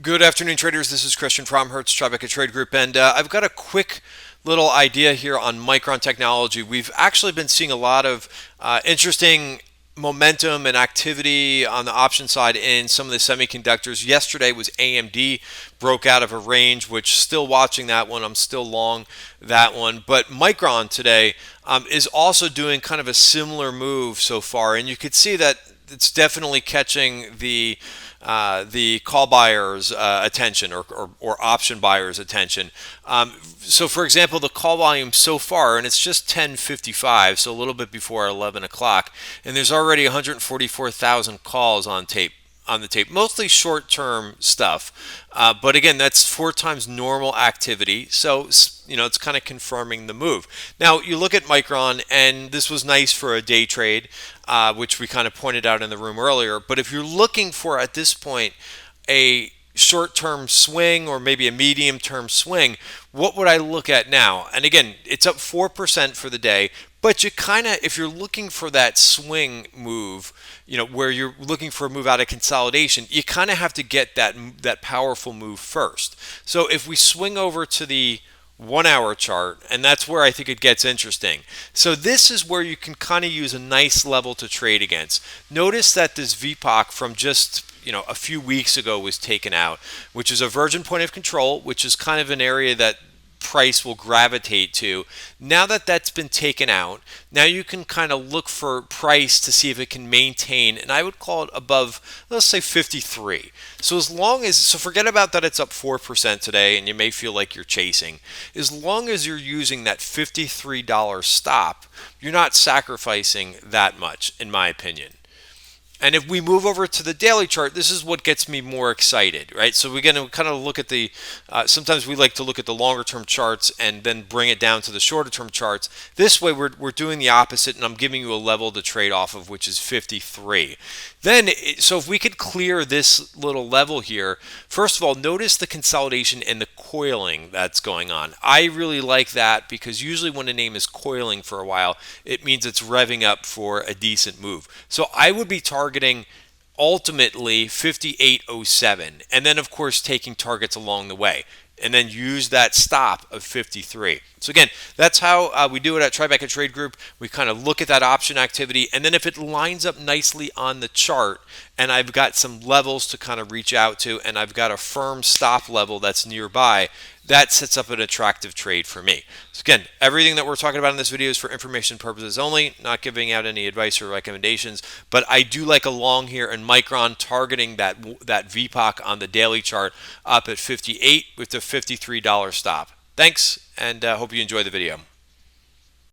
Good afternoon, traders. This is Christian from Hertz Tribeca Trade Group, and I've got a quick little idea here on Micron technology. We've actually been seeing a lot of interesting momentum and activity on the option side in some of the semiconductors. Yesterday was AMD broke out of a range, which still watching that one. I'm still long that one. But Micron today is also doing kind of a similar move so far, and you could see that it's definitely catching the call buyers' attention or option buyers' attention. So, for example, the call volume so far, and it's just 10:55, so a little bit before 11 o'clock, and there's already 144,000 calls on the tape, mostly short-term stuff. But again, that's 4 times normal activity. So, it's kind of confirming the move. Now, you look at Micron, and this was nice for a day trade, which we kind of pointed out in the room earlier. But if you're looking for, at this point, a short-term swing or maybe a medium-term swing, what would I look at now? And again, it's up 4% for the day, but you kind of, if you're looking for that swing move, where you're looking for a move out of consolidation, you kind of have to get that powerful move first. So if we swing over to the 1 hour chart, and that's where I think it gets interesting. So this is where you can kind of use a nice level to trade against. Notice that this VPOC from just a few weeks ago was taken out, which is a virgin point of control, which is kind of an area that price will gravitate to. Now that that's been taken out, now you can kind of look for price to see if it can maintain, and I would call it above, let's say 53. So forget about that it's up 4% today and you may feel like you're chasing. As long as you're using that $53 stop, you're not sacrificing that much, in my opinion. And if we move over to the daily chart, this is what gets me more excited, right? So we're going to kind of look at sometimes we like to look at the longer term charts and then bring it down to the shorter term charts. This way we're doing the opposite, and I'm giving you a level to trade off of, which is 53. So if we could clear this little level here, first of all, notice the consolidation and the coiling that's going on. I really like that because usually when a name is coiling for a while, it means it's revving up for a decent move. So I would be targeting ultimately 58.07, and then of course taking targets along the way, and then use that stop of 53. So again, that's how we do it at Tribeca Trade Group. We kind of look at that option activity, and then if it lines up nicely on the chart, and I've got some levels to kind of reach out to, and I've got a firm stop level that's nearby, that sets up an attractive trade for me. So again, everything that we're talking about in this video is for information purposes only, not giving out any advice or recommendations, but I do like a long here in Micron targeting that VPOC on the daily chart up at 58 with the $53 stop. Thanks, and hope you enjoy the video.